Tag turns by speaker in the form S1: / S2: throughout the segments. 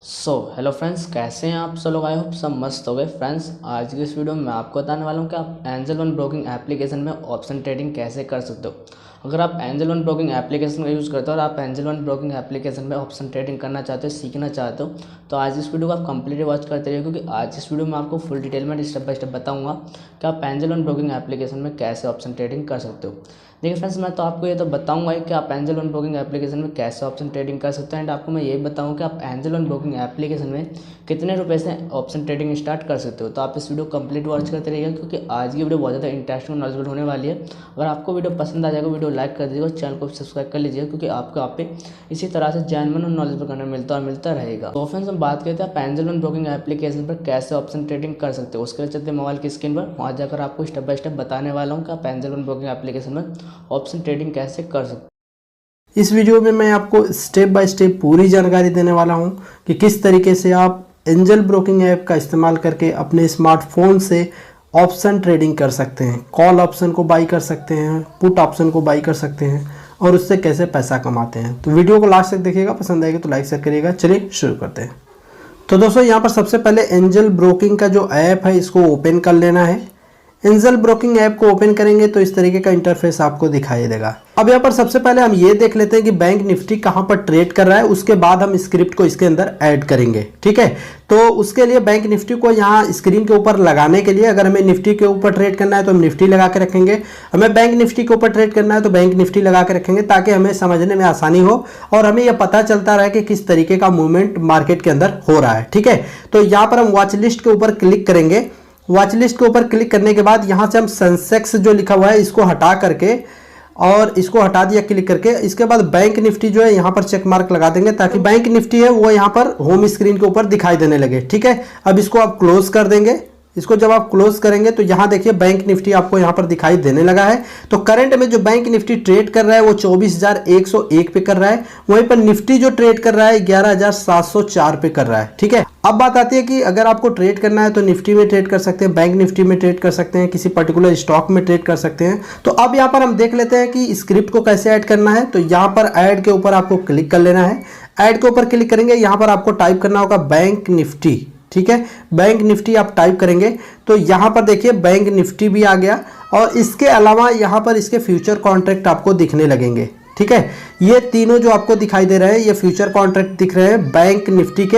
S1: Hello friends, कैसे हैं आप सब लोग। आई होप सब मस्त हो गए। फ्रेंड्स, आज की इस वीडियो में मैं आपको बताने वाला हूं कि आप एंजल वन ब्रोकिंग एप्लीकेशन में ऑप्शन ट्रेडिंग कैसे कर सकते हो। अगर आप एंजल वन ब्रोकिंग एप्लीकेशन का यूज़ करते हो और आप एंजल वन ब्रोकिंग एप्लीकेशन में ऑप्शन ट्रेडिंग करना चाहते हो, सीखना चाहते हो, तो आज इस वीडियो को आप कंप्लीटली वॉच करते रहिए, क्योंकि आज इस वीडियो में आपको फुल डिटेल में स्टेप बाय स्टेप बताऊँगा कि आप एंजल वन ब्रोकिंग एप्लीकेशन में कैसे ऑप्शन ट्रेडिंग कर सकते हो। देखिए फ्रेंड्स, मैं तो आपको ये तो बताऊंगा ही कि आप एंजल वन ब्रोकिंग एप्लीकेशन में कैसे ऑप्शन ट्रेडिंग कर सकते हैं, एंड आपको मैं ये भी बताऊंगा कि आप एंजल वन ब्रोकिंग एप्लीकेशन में कितने रुपए से ऑप्शन ट्रेडिंग स्टार्ट कर सकते हो। तो आप इस वीडियो कंप्लीट वॉच करते रहिएगा, क्योंकि आज की वीडियो बहुत ज़्यादा इंटरेस्टिंग और नॉलेजेबल होने वाली है। अगर आपको वीडियो पसंद आ जाएगा, वीडियो लाइक कर दीजिएगा, चैनल को सब्सक्राइब कर लीजिएगा, क्योंकि आपको आप पे इसी तरह से जेन्युइन और नॉलेजेबल करना मिलता और मिलता रहेगा। तो फ्रेंड्स, हम बात करते हैं आप एंजल वन ब्रोकिंग एप्लीकेशन पर कैसे ऑप्शन ट्रेडिंग कर सकते हो। उसके लिए चलते मोबाइल की स्क्रीन पर, वहाँ जाकर आपको स्टेप बाय स्टेप बताने वाला हूँ कि आप एंजल वन ब्रोकिंग एप्लीकेशन में ऑप्शन ट्रेडिंग कैसे कर सकते हो।
S2: इस वीडियो में मैं आपको स्टेप बाय स्टेप पूरी जानकारी देने वाला हूं कि किस तरीके से आप एंजल ब्रोकिंग ऐप का इस्तेमाल करके अपने स्मार्टफोन से ऑप्शन ट्रेडिंग कर सकते हैं। कॉल ऑप्शन को बाई कर सकते हैं, पुट ऑप्शन को बाई कर सकते हैं और उससे कैसे पैसा कमाते हैं। तो वीडियो को लास्ट तक देखिएगा, पसंद आएगा तो लाइक शेयर करिएगा। चलिए शुरू करते हैं। तो दोस्तों, यहाँ पर सबसे पहले एंजल ब्रोकिंग का जो ऐप है इसको ओपन कर लेना है। एंजल ब्रोकिंग ऐप को ओपन करेंगे तो इस तरीके का इंटरफेस आपको दिखाई देगा। अब यहाँ पर सबसे पहले हम ये देख लेते हैं कि बैंक निफ्टी कहाँ पर ट्रेड कर रहा है, उसके बाद हम स्क्रिप्ट को इसके अंदर ऐड करेंगे। ठीक है, तो उसके लिए बैंक निफ्टी को यहाँ स्क्रीन के ऊपर लगाने के लिए, अगर हमें निफ्टी के ऊपर ट्रेड करना है तो हम निफ्टी लगा के रखेंगे, हमें बैंक निफ्टी के ऊपर ट्रेड करना है तो बैंक निफ्टी लगा के रखेंगे, ताकि हमें समझने में आसानी हो और हमें यह पता चलता रहे कि किस तरीके का मूवमेंट मार्केट के अंदर हो रहा है। ठीक है, तो यहाँ पर हम वॉच लिस्ट के ऊपर क्लिक करेंगे। वॉच लिस्ट के ऊपर क्लिक करने के बाद यहाँ से हम सेंसेक्स जो लिखा हुआ है इसको हटा करके, और इसको हटा दिया क्लिक करके, इसके बाद बैंक निफ्टी जो है यहाँ पर चेक मार्क लगा देंगे, ताकि बैंक निफ्टी है वो यहाँ पर होम स्क्रीन के ऊपर दिखाई देने लगे। ठीक है, अब इसको आप क्लोज कर देंगे। इसको जब आप क्लोज करेंगे तो यहाँ देखिए बैंक निफ्टी आपको यहाँ पर दिखाई देने लगा है। तो करंट में जो बैंक निफ्टी ट्रेड कर रहा है वो 24,101 पे कर रहा है, वहीं पर निफ्टी जो ट्रेड कर रहा है 11,704 पे कर रहा है। ठीक है, अब बात आती है कि अगर आपको ट्रेड करना है तो निफ्टी में ट्रेड कर सकते हैं, बैंक निफ्टी में ट्रेड कर सकते हैं, किसी पर्टिकुलर स्टॉक में ट्रेड कर सकते हैं। तो अब यहाँ पर हम देख लेते हैं कि स्क्रिप्ट को कैसे ऐड करना है। तो यहाँ पर ऐड के ऊपर आपको क्लिक कर लेना है। ऐड के ऊपर क्लिक करेंगे, यहाँ पर आपको टाइप करना होगा बैंक निफ्टी। ठीक है, बैंक निफ्टी आप टाइप करेंगे तो यहाँ पर देखिए बैंक निफ्टी भी आ गया, और इसके अलावा यहाँ पर इसके फ्यूचर कॉन्ट्रैक्ट आपको दिखने लगेंगे। ठीक है, ये तीनों जो आपको दिखाई दे रहे हैं ये फ्यूचर कॉन्ट्रैक्ट दिख रहे हैं बैंक निफ्टी के।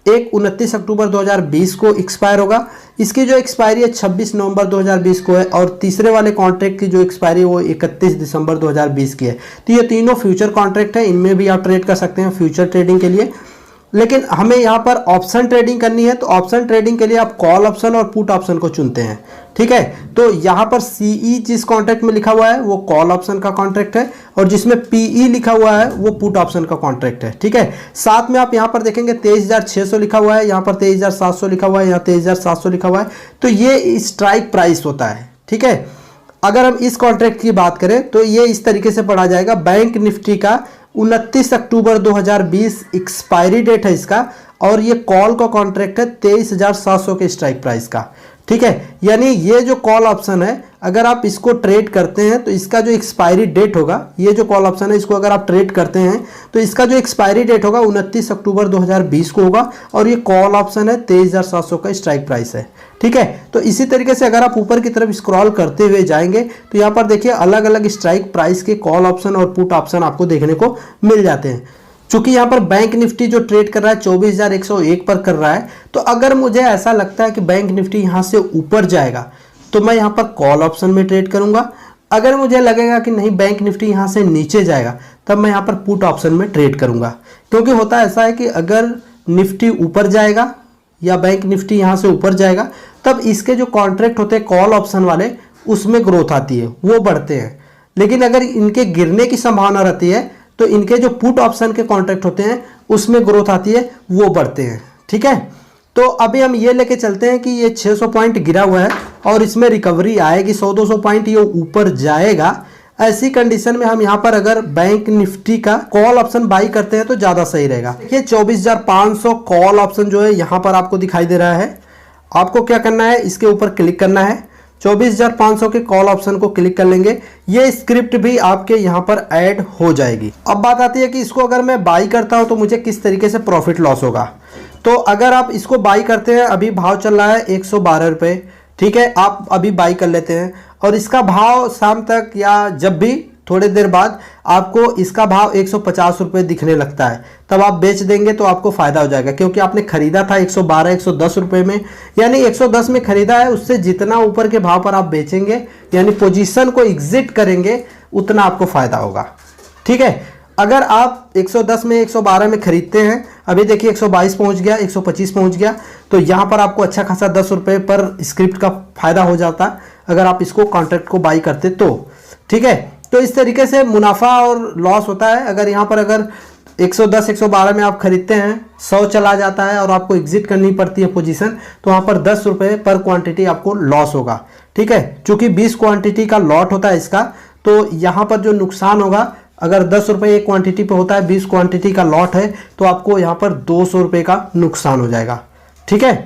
S2: एक 29 अक्टूबर 2020 को एक्सपायर होगा, इसकी जो एक्सपायरी है 26 नवंबर 2020 को है, और तीसरे वाले कॉन्ट्रैक्ट की जो एक्सपायरी है वो 31 दिसंबर 2020 की है। तो ये तीनों फ्यूचर कॉन्ट्रैक्ट है, इनमें भी आप ट्रेड कर सकते हैं फ्यूचर ट्रेडिंग के लिए। लेकिन हमें यहाँ पर ऑप्शन ट्रेडिंग करनी है, तो ऑप्शन ट्रेडिंग के लिए आप कॉल ऑप्शन और पुट ऑप्शन को चुनते हैं। ठीक है, तो यहाँ पर सीई जिस कॉन्ट्रैक्ट में लिखा हुआ है वो कॉल ऑप्शन का कॉन्ट्रैक्ट है, और जिसमें पीई लिखा हुआ है वो पुट ऑप्शन का कॉन्ट्रैक्ट है। ठीक है, साथ में आप यहाँ पर देखेंगे 23,600 लिखा हुआ है, यहाँ पर 23,700 लिखा हुआ है, यहाँ 23,700 लिखा हुआ है। तो ये स्ट्राइक प्राइस होता है। ठीक है, अगर हम इस कॉन्ट्रैक्ट की बात करें तो ये इस तरीके से पढ़ा जाएगा। बैंक निफ्टी का 29 अक्टूबर 2020 एक्सपायरी डेट है इसका, और ये कॉल का कॉन्ट्रैक्ट है 23,700 के स्ट्राइक प्राइस का। ठीक है, यानी ये जो कॉल ऑप्शन है अगर आप इसको ट्रेड करते हैं तो इसका जो एक्सपायरी डेट होगा, ये जो कॉल ऑप्शन है इसको अगर आप ट्रेड करते हैं तो इसका जो एक्सपायरी डेट होगा 29 अक्टूबर 2020 को होगा, और ये कॉल ऑप्शन है 23,700 का स्ट्राइक प्राइस है। ठीक है, तो इसी तरीके से अगर आप ऊपर की तरफ स्क्रॉल करते हुए जाएंगे तो यहाँ पर देखिए अलग अलग स्ट्राइक प्राइस के कॉल ऑप्शन और पुट ऑप्शन आपको देखने को मिल जाते हैं। चूंकि यहाँ पर बैंक निफ्टी जो ट्रेड कर रहा है 24,101 पर कर रहा है, तो अगर मुझे ऐसा लगता है कि बैंक निफ्टी यहाँ से ऊपर जाएगा तो मैं यहाँ पर कॉल ऑप्शन में ट्रेड करूंगा। अगर मुझे लगेगा कि नहीं बैंक निफ्टी यहाँ से नीचे जाएगा तब मैं यहाँ पर पुट ऑप्शन में ट्रेड करूंगा, क्योंकि होता ऐसा है कि अगर निफ्टी ऊपर जाएगा या बैंक निफ्टी यहाँ से ऊपर जाएगा तब इसके जो कॉन्ट्रैक्ट होते हैं कॉल ऑप्शन वाले उसमें ग्रोथ आती है, वो बढ़ते हैं। लेकिन अगर इनके गिरने की संभावना रहती है तो इनके जो पुट ऑप्शन के कॉन्ट्रैक्ट होते हैं उसमें ग्रोथ आती है, वो बढ़ते हैं। ठीक है, तो अभी हम ये लेके चलते हैं कि ये 600 पॉइंट गिरा हुआ है और इसमें रिकवरी आएगी, 100-200 पॉइंट ये ऊपर जाएगा। ऐसी कंडीशन में हम यहाँ पर अगर बैंक निफ्टी का कॉल ऑप्शन बाई करते हैं तो ज़्यादा सही रहेगा। देखिए 24,500 कॉल ऑप्शन जो है यहाँ पर आपको दिखाई दे रहा है। आपको क्या करना है, इसके ऊपर क्लिक करना है, 24,500 के कॉल ऑप्शन को क्लिक कर लेंगे, ये स्क्रिप्ट भी आपके यहाँ पर ऐड हो जाएगी। अब बात आती है कि इसको अगर मैं बाई करता हूँ तो मुझे किस तरीके से प्रॉफिट लॉस होगा। तो अगर आप इसको बाई करते हैं, अभी भाव चल रहा है 112 रुपये, ठीक है, आप अभी बाई कर लेते हैं और इसका भाव शाम तक या जब भी थोड़ी देर बाद आपको इसका भाव 150 रुपये दिखने लगता है, तब आप बेच देंगे तो आपको फायदा हो जाएगा, क्योंकि आपने खरीदा था 112 110 रुपये में, यानी 110 में खरीदा है, उससे जितना ऊपर के भाव पर आप बेचेंगे यानी पोजीशन को एग्जिट करेंगे उतना आपको फायदा होगा। ठीक है, अगर आप 110 में 112 में खरीदते हैं, अभी देखिए 122 पहुंच गया, 125 पहुंच गया, तो यहाँ पर आपको अच्छा खासा 10 रुपये पर स्क्रिप्ट का फायदा हो जाता अगर आप इसको कॉन्ट्रैक्ट को बाई करते तो। ठीक है, तो इस तरीके से मुनाफा और लॉस होता है। अगर यहाँ पर अगर 110 112 में आप खरीदते हैं, 100 चला जाता है और आपको एग्जिट करनी पड़ती है पोजीशन, तो वहाँ पर 10 रुपये पर क्वांटिटी आपको लॉस होगा। ठीक है, चूंकि 20 क्वांटिटी का लॉट होता है इसका, तो यहाँ पर जो नुकसान होगा, अगर 10 रुपये एक क्वांटिटी पे होता है, 20 क्वांटिटी का लॉट है, तो आपको यहाँ पर 200 रुपये का नुकसान हो जाएगा। ठीक है,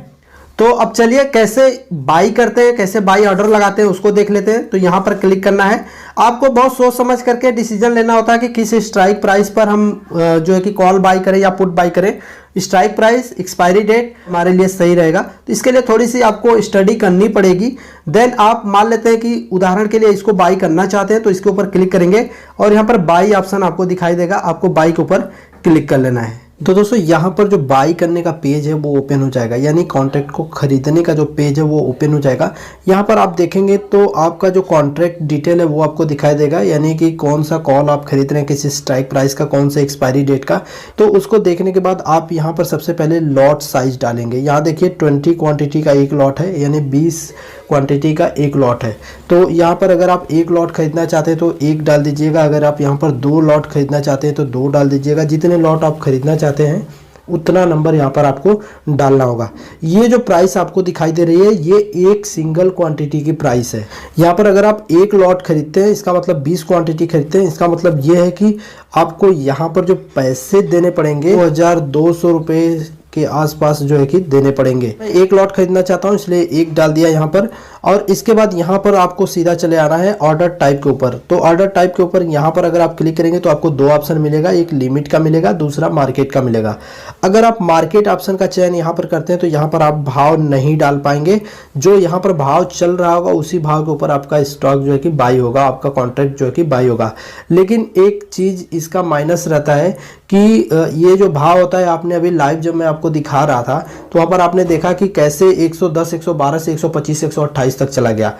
S2: तो अब चलिए कैसे बाई करते हैं, कैसे बाई ऑर्डर लगाते हैं उसको देख लेते हैं। तो यहाँ पर क्लिक करना है, आपको बहुत सोच समझ करके डिसीजन लेना होता है कि किस स्ट्राइक प्राइस पर हम जो है कि कॉल बाई करें या पुट बाई करें। स्ट्राइक प्राइस, एक्सपायरी डेट हमारे लिए सही रहेगा, तो इसके लिए थोड़ी सी आपको स्टडी करनी पड़ेगी। देन आप मान लेते हैं कि उदाहरण के लिए इसको बाई करना चाहते हैं, तो इसके ऊपर क्लिक करेंगे और यहाँ पर बाई ऑप्शन आपको दिखाई देगा, आपको बाई के ऊपर क्लिक कर लेना है। तो दोस्तों यहाँ पर जो बाई करने का पेज है वो ओपन हो जाएगा, यानी कॉन्ट्रैक्ट को खरीदने का जो पेज है वो ओपन हो जाएगा। यहाँ पर आप देखेंगे तो आपका जो कॉन्ट्रैक्ट डिटेल है वो आपको दिखाई देगा, यानी कि कौन सा कॉल आप खरीद रहे हैं, किस स्ट्राइक प्राइस का, कौन सा एक्सपायरी डेट का। तो उसको देखने के बाद आप यहाँ पर सबसे पहले लॉट साइज डालेंगे। यहाँ देखिए 20 क्वान्टिटी का एक लॉट है, यानी 20 क्वांटिटी का एक लॉट है। तो यहाँ पर अगर आप एक लॉट खरीदना चाहते हैं तो एक डाल दीजिएगा, अगर आप यहाँ पर 2 लॉट खरीदना चाहते हैं तो 2 डाल दीजिएगा। जितने लॉट आप खरीदना चाहते हैं उतना नंबर यहाँ पर आपको डालना होगा। ये जो प्राइस आपको दिखाई दे रही है ये एक सिंगल क्वांटिटी की प्राइस है। यहाँ पर अगर आप एक लॉट खरीदते हैं, इसका मतलब 20 क्वांटिटी खरीदते हैं, इसका मतलब ये है कि आपको यहाँ पर जो पैसे देने पड़ेंगे 2200 रुपये के आसपास जो है कि देने पड़ेंगे। मैं एक लॉट खरीदना चाहता हूँ इसलिए एक डाल दिया यहाँ पर, और इसके बाद यहाँ पर आपको सीधा चले आना है ऑर्डर टाइप के ऊपर। तो ऑर्डर टाइप के ऊपर यहाँ पर अगर आप क्लिक करेंगे तो आपको 2 ऑप्शन मिलेगा, एक लिमिट का मिलेगा, दूसरा मार्केट का मिलेगा। अगर आप मार्केट ऑप्शन का चयन यहाँ पर करते हैं तो यहाँ पर आप भाव नहीं डाल पाएंगे, जो यहाँ पर भाव चल रहा होगा उसी भाव के ऊपर आपका स्टॉक जो है कि बाई होगा, आपका कॉन्ट्रैक्ट जो है कि बाई होगा। लेकिन एक चीज़ इसका माइनस रहता है कि ये जो भाव होता है, आपने अभी लाइव जब मैं आपको दिखा रहा था तो वहाँ पर आपने देखा कि कैसे 110 112 से 125 128 तक चला गया,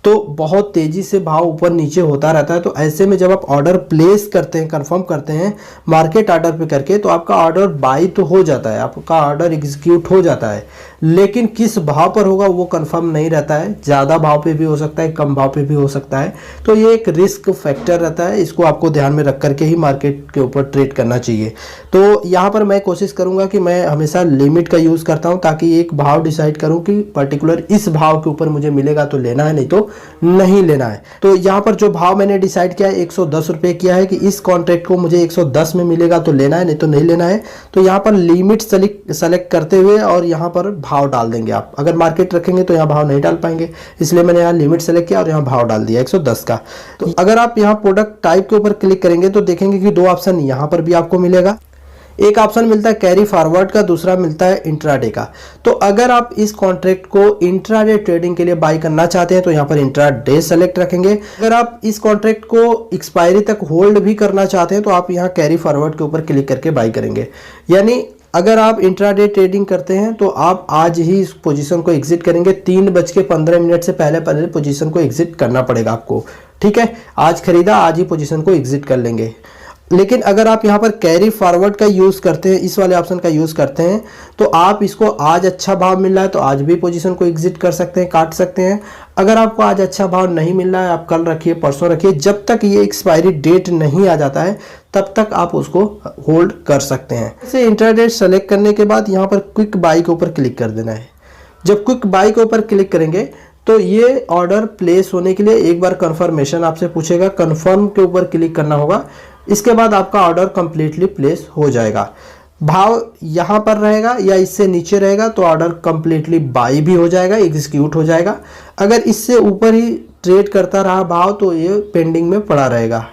S2: तो बहुत तेजी से भाव ऊपर नीचे होता रहता है। तो ऐसे में जब आप ऑर्डर प्लेस करते हैं, कंफर्म करते हैं मार्केट ऑर्डर पे करके, तो आपका ऑर्डर बाई तो हो जाता है, आपका ऑर्डर एग्जीक्यूट हो जाता है, लेकिन किस भाव पर होगा वो कंफर्म नहीं रहता है। ज़्यादा भाव पे भी हो सकता है, कम भाव पे भी हो सकता है। तो ये एक रिस्क फैक्टर रहता है, इसको आपको ध्यान में रख करके ही मार्केट के ऊपर ट्रेड करना चाहिए। तो यहाँ पर मैं कोशिश करूँगा कि मैं हमेशा लिमिट का यूज़ करता हूँ, ताकि एक भाव डिसाइड करूँ कि पर्टिकुलर इस भाव के ऊपर मुझे मिलेगा तो लेना है, नहीं तो नहीं लेना है। तो यहाँ पर जो भाव मैंने डिसाइड किया है 110 रुपये किया है कि इस कॉन्ट्रैक्ट को मुझे 110 में मिलेगा तो लेना है, नहीं तो नहीं लेना है। तो यहाँ पर लिमिट सेलेक्ट करते हुए और यहाँ पर भाव डाल देंगे। आप अगर मार्केट रखेंगे तो यहाँ भाव नहीं डाल पाएंगे, इसलिए मैंने यहाँ लिमिट सेलेक्ट किया और यहाँ भाव डाल दिया 110 का। तो अगर आप यहाँ प्रोडक्ट टाइप के ऊपर क्लिक करेंगे तो देखेंगे कि 2 ऑप्शन यहाँ पर भी आपको मिलेगा। एक ऑप्शन मिलता है कैरी फॉरवर्ड का, दूसरा मिलता है इंट्राडे का। तो अगर आप इस कॉन्ट्रैक्ट को इंट्राडे ट्रेडिंग के लिए बाई करना चाहते हैं तो यहाँ पर इंट्राडे सेलेक्ट रखेंगे। अगर आप इस कॉन्ट्रैक्ट को एक्सपायरी तक होल्ड भी करना चाहते हैं तो आप यहाँ कैरी फॉरवर्ड के ऊपर क्लिक करके बाई करेंगे। यानी अगर आप इंट्राडे ट्रेडिंग करते हैं तो आप आज ही इस पोजीशन को एग्जिट करेंगे, 3:15 से पहले पोजीशन को एग्जिट करना पड़ेगा आपको। ठीक है, आज खरीदा आज ही पोजीशन को एग्जिट कर लेंगे। लेकिन अगर आप यहाँ पर कैरी फॉरवर्ड का यूज़ करते हैं, इस वाले ऑप्शन का यूज़ करते हैं, तो आप इसको आज अच्छा भाव मिल रहा है तो आज भी पोजीशन को एग्जिट कर सकते हैं, काट सकते हैं। अगर आपको आज अच्छा भाव नहीं मिल रहा है, आप कल रखिए, परसों रखिए, जब तक ये एक्सपायरी डेट नहीं आ जाता है तब तक आप उसको होल्ड कर सकते हैं। इसे इंट्राडे सेलेक्ट करने के बाद यहाँ पर क्विक बाई के ऊपर क्लिक कर देना है। जब क्विक बाई के ऊपर क्लिक करेंगे तो ये ऑर्डर प्लेस होने के लिए एक बार कंफर्मेशन आपसे पूछेगा, कंफर्म के ऊपर क्लिक करना होगा। इसके बाद आपका ऑर्डर कंप्लीटली प्लेस हो जाएगा। भाव यहाँ पर रहेगा या इससे नीचे रहेगा तो ऑर्डर कंप्लीटली बाई भी हो जाएगा, एग्जीक्यूट हो जाएगा। अगर इससे ऊपर ही ट्रेड करता रहा भाव तो ये पेंडिंग में पड़ा रहेगा।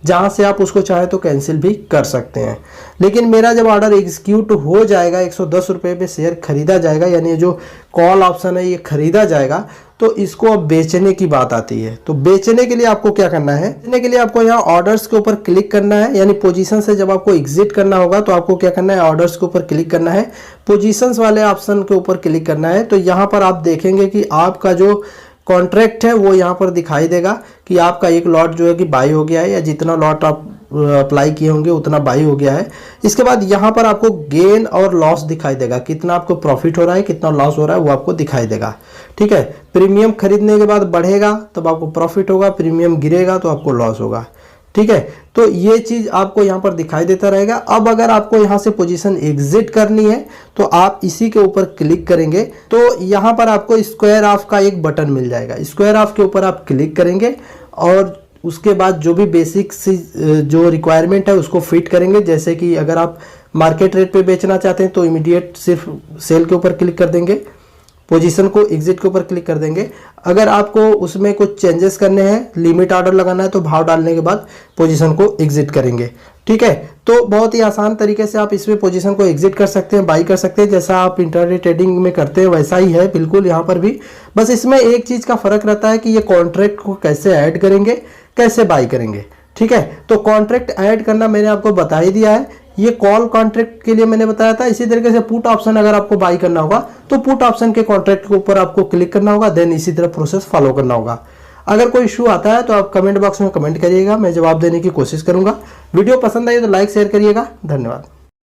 S2: जहाँ से आप उसको चाहे तो कैंसिल भी कर सकते हैं। लेकिन मेरा जब ऑर्डर एग्जीक्यूट हो जाएगा, 110 रुपये पे शेयर खरीदा जाएगा, यानी जो कॉल ऑप्शन है ये खरीदा जाएगा, तो इसको अब बेचने की बात आती है। तो बेचने के लिए आपको क्या करना है, बेचने के लिए आपको यहाँ ऑर्डर्स के ऊपर क्लिक करना है, यानी पोजीशन से जब आपको एग्जिट करना होगा तो आपको क्या करना है, ऑर्डर्स के ऊपर क्लिक करना है, पोजीशंस वाले ऑप्शन के ऊपर क्लिक करना है। तो यहाँ पर आप देखेंगे कि आपका जो कॉन्ट्रैक्ट है वो यहाँ पर दिखाई देगा कि आपका एक लॉट जो है कि बाई हो गया है, या जितना लॉट आप अप्लाई किए होंगे उतना बाई हो गया है। इसके बाद यहाँ पर आपको गेन और लॉस दिखाई देगा, कितना आपको प्रॉफिट हो रहा है, कितना लॉस हो रहा है वो आपको दिखाई देगा। ठीक है, प्रीमियम खरीदने के बाद बढ़ेगा तब आपको प्रॉफिट होगा, प्रीमियम गिरेगा तो आपको लॉस होगा। ठीक है, तो ये चीज आपको यहाँ पर दिखाई देता रहेगा। अब अगर आपको यहाँ से पोजीशन एग्जिट करनी है तो आप इसी के ऊपर क्लिक करेंगे तो यहाँ पर आपको स्क्वायर ऑफ का एक बटन मिल जाएगा। स्क्वायर ऑफ के ऊपर आप क्लिक करेंगे और उसके बाद जो भी बेसिक सी जो रिक्वायरमेंट है उसको फिट करेंगे। जैसे कि अगर आप मार्केट रेट पे बेचना चाहते हैं तो इमीडिएट सिर्फ सेल के ऊपर क्लिक कर देंगे, पोजीशन को एग्जिट के ऊपर क्लिक कर देंगे। अगर आपको उसमें कुछ चेंजेस करने हैं, लिमिट ऑर्डर लगाना है, तो भाव डालने के बाद पोजीशन को एग्जिट करेंगे। ठीक है, तो बहुत ही आसान तरीके से आप इसमें पोजीशन को एग्जिट कर सकते हैं, बाई कर सकते हैं। जैसा आप इंट्राडे ट्रेडिंग में करते हैं वैसा ही है बिल्कुल यहाँ पर भी। बस इसमें एक चीज़ का फर्क रहता है कि ये कॉन्ट्रैक्ट को कैसे ऐड करेंगे, कैसे बाई करेंगे। ठीक है, तो कॉन्ट्रैक्ट ऐड करना मैंने आपको बता ही दिया है, ये कॉल कॉन्ट्रैक्ट के लिए मैंने बताया था। इसी तरीके से पुट ऑप्शन अगर आपको बाई करना होगा तो पुट ऑप्शन के कॉन्ट्रैक्ट के ऊपर आपको क्लिक करना होगा, देन इसी तरह प्रोसेस फॉलो करना होगा। अगर कोई इशू आता है तो आप कमेंट बॉक्स में कमेंट करिएगा, मैं जवाब देने की कोशिश करूंगा। वीडियो पसंद आई तो लाइक शेयर करिएगा। धन्यवाद।